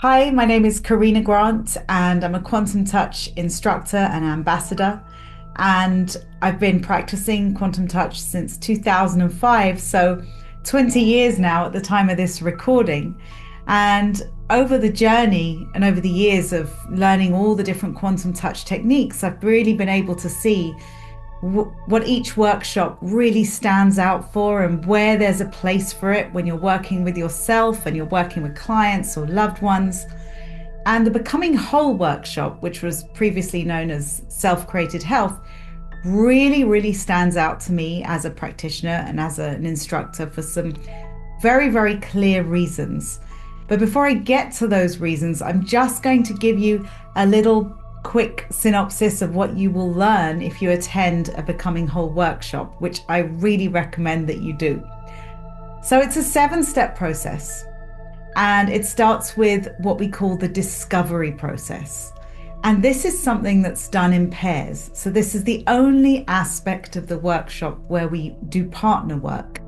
Hi, my name is Karina Grant, and I'm a quantum touch instructor and ambassador. And I've been practicing quantum touch since 2005, so 20 years now at the time of this recording. And over the journey and over the years of learning all the different quantum touch techniques, I've really been able to see what each workshop really stands out for and where there's a place for it when you're working with yourself and you're working with clients or loved ones. And the Becoming Whole workshop, which was previously known as Self-Created Health, really stands out to me as a practitioner and as an instructor for some very clear reasons. But before I get to those reasons, I'm just going to give you a little quick synopsis of what you will learn if you attend a Becoming Whole workshop, which I really recommend that you do. So it's a 7-step process, and it starts with what we call the discovery process. And this is something that's done in pairs. So this is the only aspect of the workshop where we do partner work.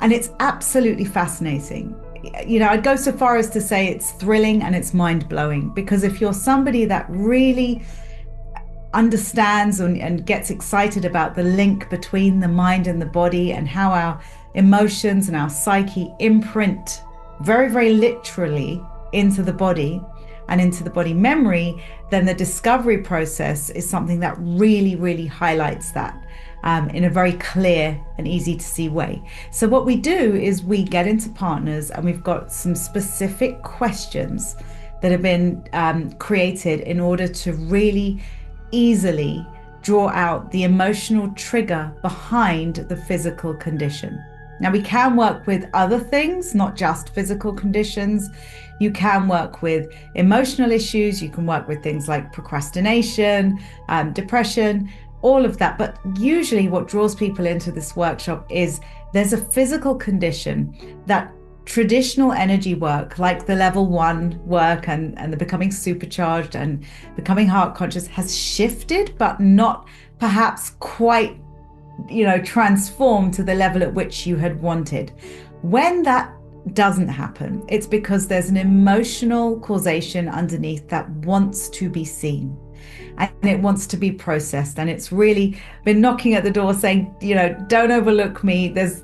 And it's absolutely fascinating. I'd go so far as to say it's thrilling and it's mind-blowing, because if you're somebody that really understands and gets excited about the link between the mind and the body and how our emotions and our psyche imprint very literally into the body and into the body memory, then the discovery process is something that really highlights that in a very clear and easy to see way. So what we do is we get into partners, and we've got some specific questions that have been created in order to really easily draw out the emotional trigger behind the physical condition. Now, we can work with other things, not just physical conditions. You can work with emotional issues. You can work with things like procrastination, depression, all of that. But usually what draws people into this workshop is there's a physical condition that traditional energy work, like the level 1 work and the becoming supercharged and becoming heart conscious, has shifted, but not perhaps quite transform to the level at which you had wanted. When that doesn't happen, it's because there's an emotional causation underneath that wants to be seen, and it wants to be processed. And it's really been knocking at the door saying, don't overlook me. There's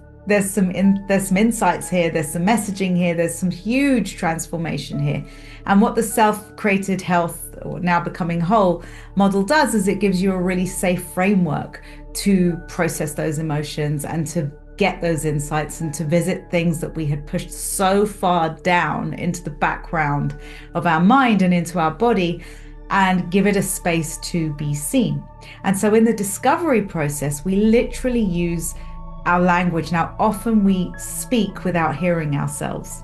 some insights here. There's some messaging here. There's some huge transformation here. And what the Self-Created Health, or now Becoming Whole model does, is it gives you a really safe framework to process those emotions and to get those insights and to visit things that we had pushed so far down into the background of our mind and into our body, and give it a space to be seen. And so in the discovery process, we literally use our language. Now, often we speak without hearing ourselves.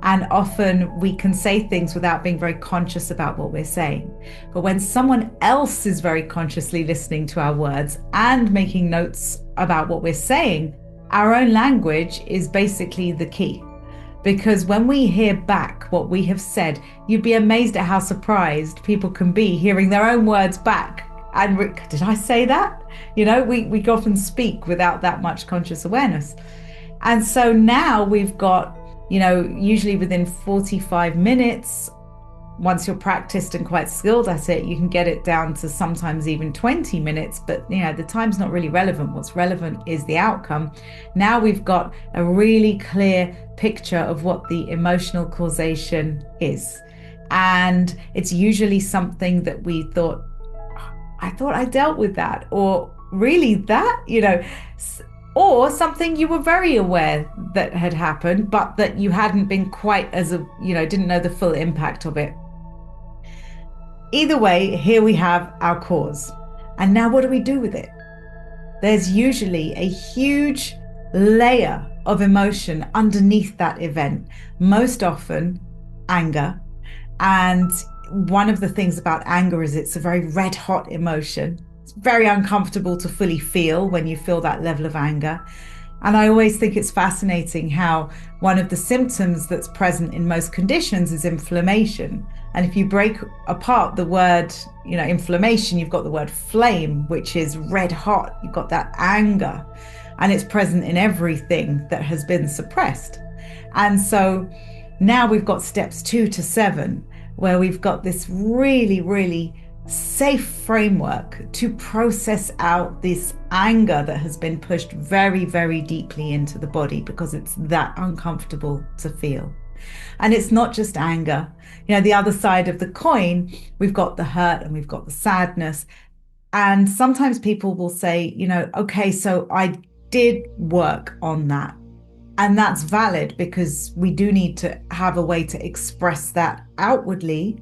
And often we can say things without being very conscious about what we're saying. But when someone else is very consciously listening to our words and making notes about what we're saying, our own language is basically the key. Because when we hear back what we have said, you'd be amazed at how surprised people can be hearing their own words back. And did I say that? We often speak without that much conscious awareness. And so now we've got, usually within 45 minutes, once you're practiced and quite skilled at it, you can get it down to sometimes even 20 minutes. But, the time's not really relevant. What's relevant is the outcome. Now we've got a really clear picture of what the emotional causation is. And it's usually something that we thought, I thought I dealt with that, or really that, or something you were very aware that had happened, but that you hadn't been quite didn't know the full impact of it. Either way, here we have our cause. And now what do we do with it? There's usually a huge layer of emotion underneath that event, most often anger. And one of the things about anger is it's a very red hot emotion. It's very uncomfortable to fully feel when you feel that level of anger. And I always think it's fascinating how one of the symptoms that's present in most conditions is inflammation. And if you break apart the word, inflammation, you've got the word flame, which is red hot. You've got that anger, and it's present in everything that has been suppressed. And so Now we've got steps 2 to 7, where we've got this really, really safe framework to process out this anger that has been pushed very, very deeply into the body because it's that uncomfortable to feel. And it's not just anger. The other side of the coin, we've got the hurt and we've got the sadness. And sometimes people will say, okay, so I did work on that. And that's valid because we do need to have a way to express that outwardly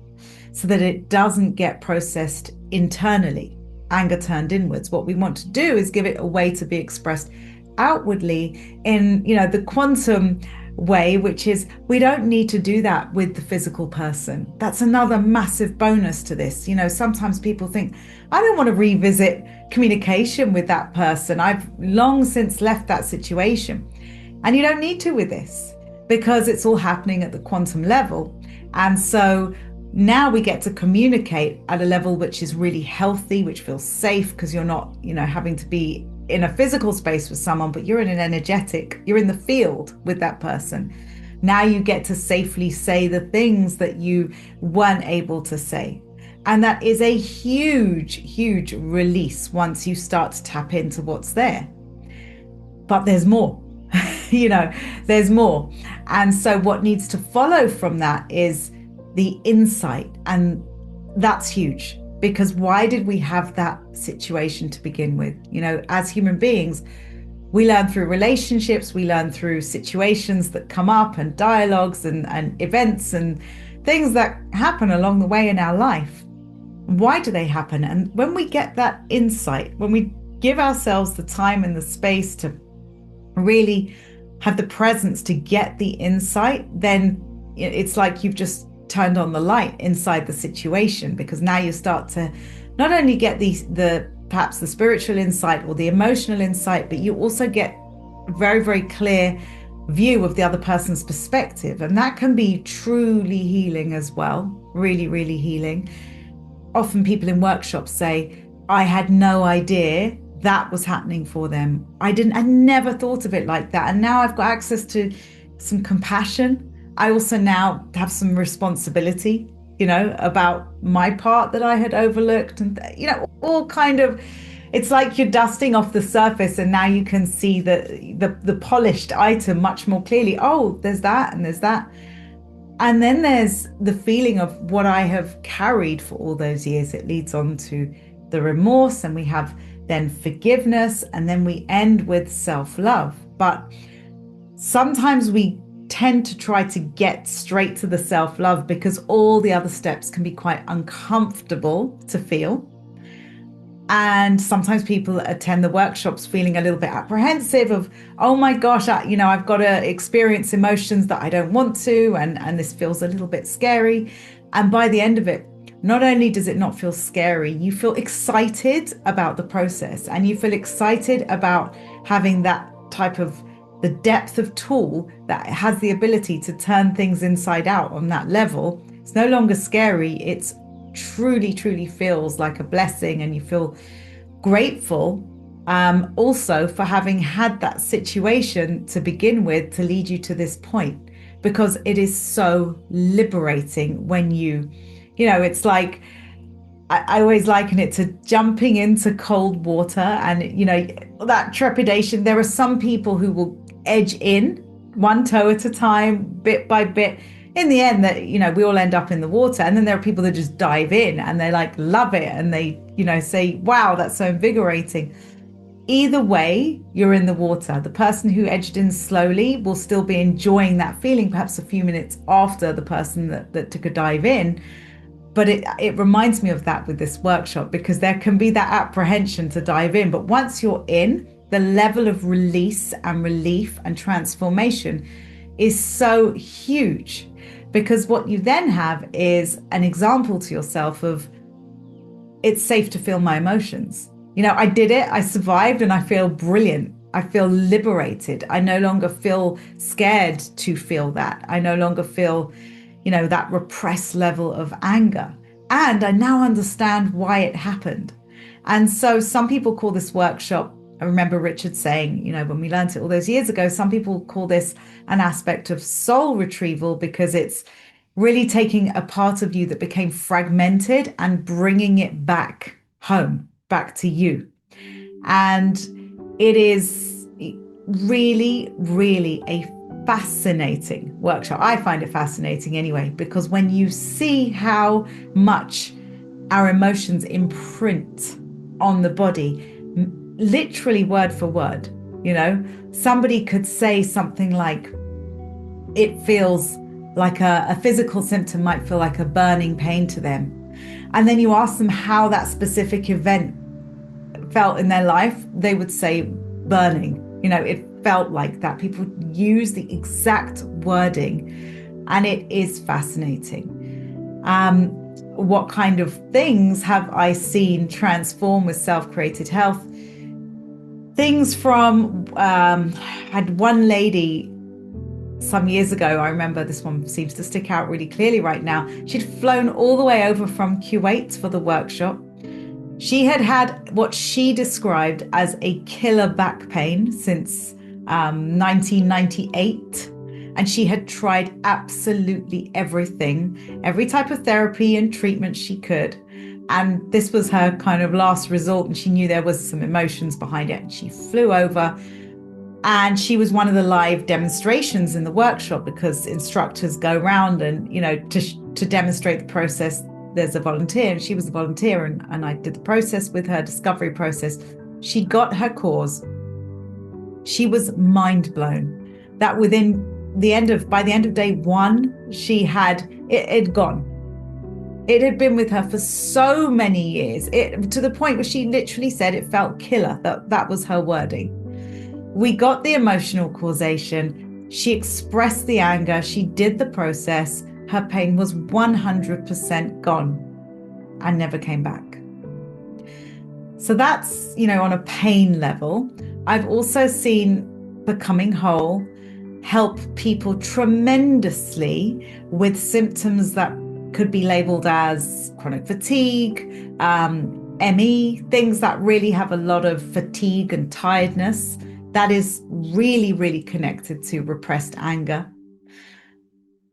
so that it doesn't get processed internally, anger turned inwards. What we want to do is give it a way to be expressed outwardly in, the quantum way, which is we don't need to do that with the physical person. That's another massive bonus to this. Sometimes people think, I don't want to revisit communication with that person. I've long since left that situation. And you don't need to with this because it's all happening at the quantum level. And so now we get to communicate at a level which is really healthy, which feels safe because you're not, having to be in a physical space with someone, but you're in an energetic, you're in the field with that person. Now you get to safely say the things that you weren't able to say. And that is a huge, huge release once you start to tap into what's there. But there's more. There's more. And so what needs to follow from that is the insight. And that's huge because why did we have that situation to begin with? As human beings, we learn through relationships, we learn through situations that come up and dialogues and events and things that happen along the way in our life. Why do they happen? And when we get that insight, when we give ourselves the time and the space to really have the presence to get the insight, then it's like you've just turned on the light inside the situation, because now you start to not only get the perhaps the spiritual insight or the emotional insight, but you also get a very, very clear view of the other person's perspective. And that can be truly healing as well. Really, really healing. Often people in workshops say, I had no idea that was happening for them. I never thought of it like that. And now I've got access to some compassion. I also now have some responsibility, about my part that I had overlooked, and, all kind of, it's like you're dusting off the surface and now you can see the polished item much more clearly. Oh, there's that and there's that. And then there's the feeling of what I have carried for all those years. It leads on to the remorse, and we have then forgiveness, and then we end with self-love. But sometimes we tend to try to get straight to the self-love because all the other steps can be quite uncomfortable to feel. And sometimes people attend the workshops feeling a little bit apprehensive of, oh my gosh, I've got to experience emotions that I don't want to, and this feels a little bit scary. And by the end of it, not only does it not feel scary, you feel excited about the process, and you feel excited about having that type of the depth of tool that has the ability to turn things inside out on that level. It's no longer scary. It's truly, truly feels like a blessing, and you feel grateful also for having had that situation to begin with to lead you to this point, because it is so liberating when it's like, I always liken it to jumping into cold water and, that trepidation. There are some people who will edge in one toe at a time, bit by bit. In the end, that we all end up in the water. And then there are people that just dive in and they love it. And they, say, wow, that's so invigorating. Either way, you're in the water. The person who edged in slowly will still be enjoying that feeling, perhaps a few minutes after the person that took a dive in. But it reminds me of that with this workshop, because there can be that apprehension to dive in. But once you're in, the level of release and relief and transformation is so huge, because what you then have is an example to yourself of, it's safe to feel my emotions. I did it, I survived, and I feel brilliant. I feel liberated. I no longer feel scared to feel that. I no longer feel that repressed level of anger. And I now understand why it happened. And so some people call this workshop I remember Richard saying, when we learned it all those years ago, some people call this an aspect of soul retrieval because it's really taking a part of you that became fragmented and bringing it back home, back to you. And it is really, really a fascinating workshop. I find it fascinating anyway, because when you see how much our emotions imprint on the body, literally word for word, somebody could say something like, it feels like a physical symptom might feel like a burning pain to them. And then you ask them how that specific event felt in their life, they would say burning. It felt like that. People use the exact wording, and it is fascinating. What kind of things have I seen transform with self-created health? Things from, had one lady some years ago, I remember this one seems to stick out really clearly right now. She'd flown all the way over from Kuwait for the workshop. She had had what she described as a killer back pain since 1998. And she had tried absolutely everything, every type of therapy and treatment she could. And this was her kind of last resort. And she knew there was some emotions behind it. And she flew over. And she was one of the live demonstrations in the workshop, because instructors go around and, to demonstrate the process, there's a volunteer, and she was a volunteer, and I did the process with her, discovery process. She got her cause. She was mind blown that by the end of day one, she had it gone. It had been with her for so many years, to the point where she literally said it felt killer. That was her wording. We got the emotional causation. She expressed the anger. She did the process. Her pain was 100% gone and never came back. So that's, on a pain level. I've also seen Becoming Whole help people tremendously with symptoms that could be labeled as chronic fatigue, ME, things that really have a lot of fatigue and tiredness. That is really, really connected to repressed anger.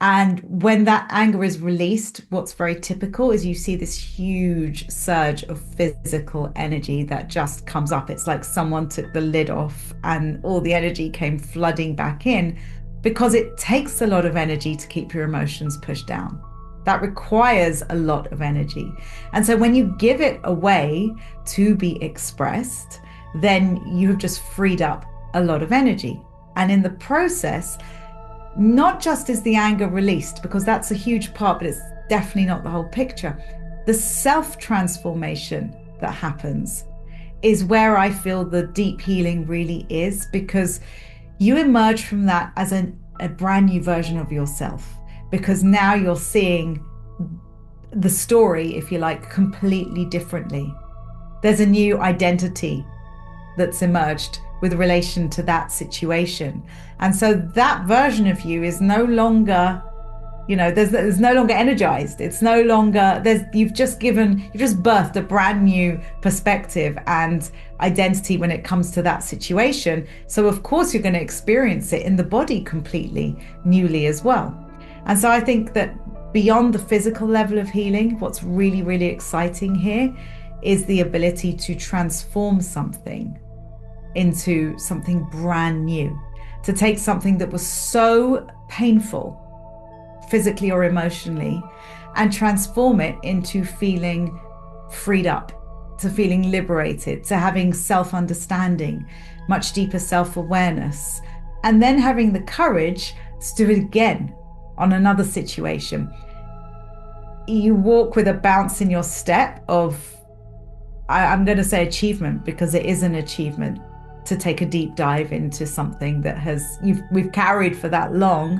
And when that anger is released, what's very typical is you see this huge surge of physical energy that just comes up. It's like someone took the lid off and all the energy came flooding back in, because it takes a lot of energy to keep your emotions pushed down. That requires a lot of energy. And so when you give it away to be expressed, then you have just freed up a lot of energy. And in the process, not just is the anger released, because that's a huge part, but it's definitely not the whole picture. The self-transformation that happens is where I feel the deep healing really is, because you emerge from that as a brand new version of yourself, because now you're seeing the story, if you like, completely differently. There's a new identity that's emerged with relation to that situation. And so that version of you is no longer, there's no longer energized. It's no longer, you've just birthed a brand new perspective and identity when it comes to that situation. So of course you're going to experience it in the body completely newly as well. And so I think that beyond the physical level of healing, what's really, really exciting here is the ability to transform something into something brand new, to take something that was so painful, physically or emotionally, and transform it into feeling freed up, to feeling liberated, to having self-understanding, much deeper self-awareness, and then having the courage to do it again on another situation. You walk with a bounce in your step of, I'm going to say achievement, because it is an achievement to take a deep dive into something that we've carried for that long.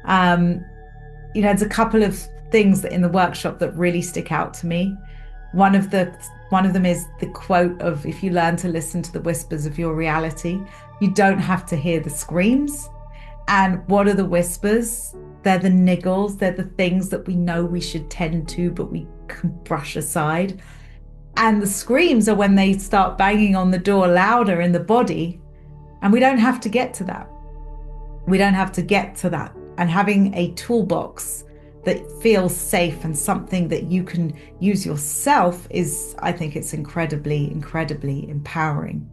There's a couple of things that in the workshop that really stick out to me. One of them is the quote of, if you learn to listen to the whispers of your reality, you don't have to hear the screams. And what are the whispers? They're the niggles. They're the things that we know we should tend to, but we can brush aside. And the screams are when they start banging on the door louder in the body. And we don't have to get to that. We don't have to get to that. And having a toolbox that feels safe and something that you can use yourself is, I think it's incredibly, incredibly empowering.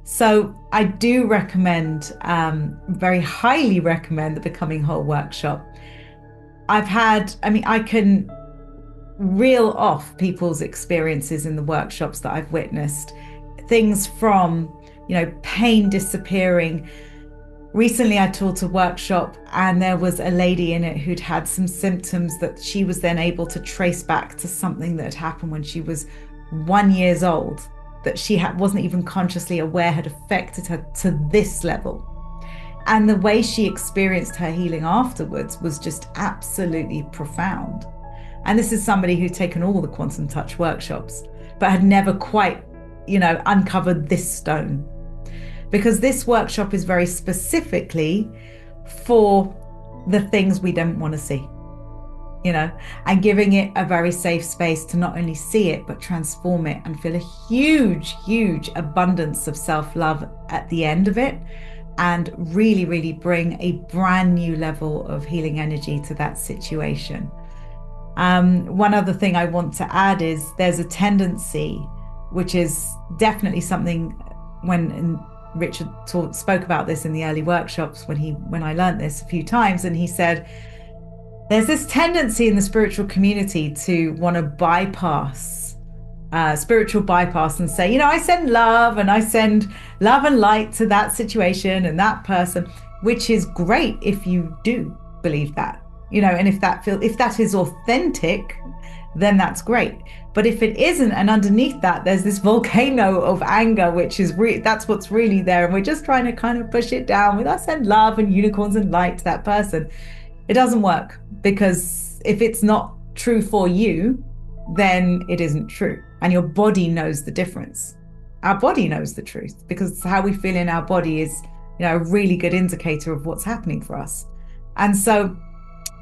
So I do recommend, very highly recommend the Becoming Whole workshop. I can reel off people's experiences in the workshops that I've witnessed. Things from, pain disappearing. Recently, I taught a workshop and there was a lady in it who'd had some symptoms that she was then able to trace back to something that had happened when she was 1 year old, that she wasn't even consciously aware had affected her to this level. And the way she experienced her healing afterwards was just absolutely profound. And this is somebody who'd taken all the quantum touch workshops, but had never quite, uncovered this stone. Because this workshop is very specifically for the things we don't want to see, and giving it a very safe space to not only see it, but transform it and feel a huge, huge abundance of self-love at the end of it, and really, really bring a brand new level of healing energy to that situation. One other thing I want to add is there's a tendency, which is definitely something when Richard spoke about this in the early workshops when I learned this a few times, and he said there's this tendency in the spiritual community to want to bypass spiritual bypass and say, I send love and light to that situation and that person, which is great if you do believe that, and if that is authentic, then that's great. But if it isn't, and underneath that there's this volcano of anger, which is that's what's really there, and we're just trying to kind of push it down with I send love and unicorns and light to that person, it doesn't work, because if it's not true for you, then it isn't true. And your body knows the difference. Our body knows the truth, because how we feel in our body is, a really good indicator of what's happening for us. And so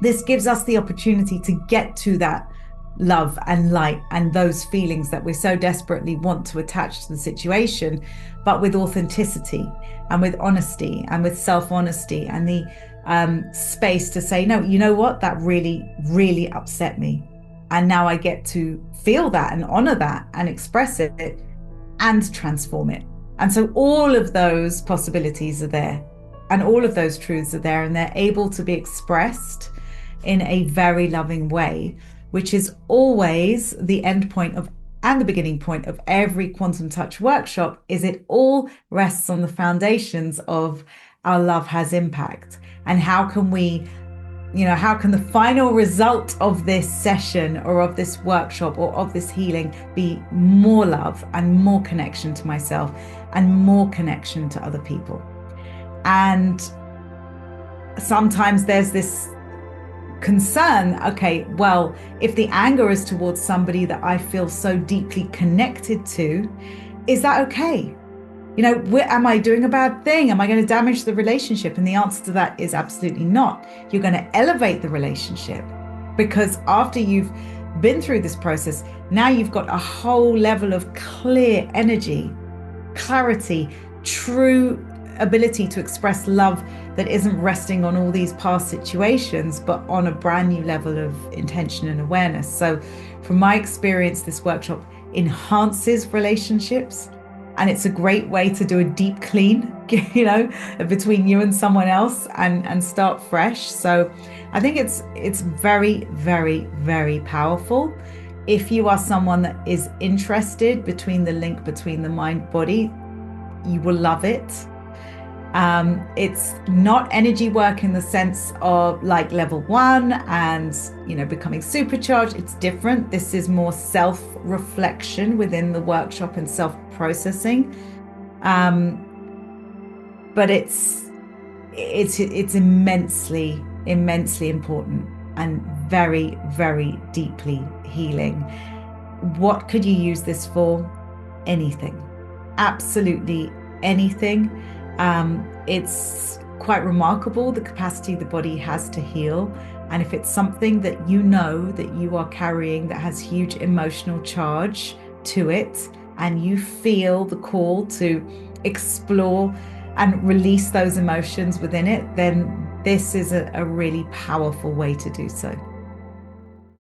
this gives us the opportunity to get to that love and light and those feelings that we so desperately want to attach to the situation, but with authenticity and with honesty and with self-honesty and the space to say, no, you know what, that really, really upset me. And now I get to feel that and honor that and express it and transform it. And so all of those possibilities are there, and all of those truths are there, and they're able to be expressed in a very loving way, which is always the end point of and the beginning point of every quantum touch workshop. Is it all rests on the foundations of our love has impact, and how can we, how can the final result of this session or of this workshop or of this healing be more love and more connection to myself and more connection to other people. And sometimes there's this concern, okay, well, if the anger is towards somebody that I feel so deeply connected to, is that okay? Am I doing a bad thing? Am I going to damage the relationship? And the answer to that is absolutely not. You're going to elevate the relationship, because after you've been through this process, now you've got a whole level of clear energy, clarity, true ability to express love that isn't resting on all these past situations, but on a brand new level of intention and awareness. So from my experience, this workshop enhances relationships. And it's a great way to do a deep clean, between you and someone else and start fresh. So I think it's very, very, very powerful. If you are someone that is interested between the link between the mind body, you will love it. It's not energy work in the sense of like level 1 and, becoming supercharged. It's different. This is more self-reflection within the workshop and self-processing. But it's immensely, immensely important and very, very deeply healing. What could you use this for? Anything. Absolutely anything. It's quite remarkable, the capacity the body has to heal. And if it's something that that you are carrying that has huge emotional charge, to it and you feel the call to explore and release those emotions within it, then this is a really powerful way to do so.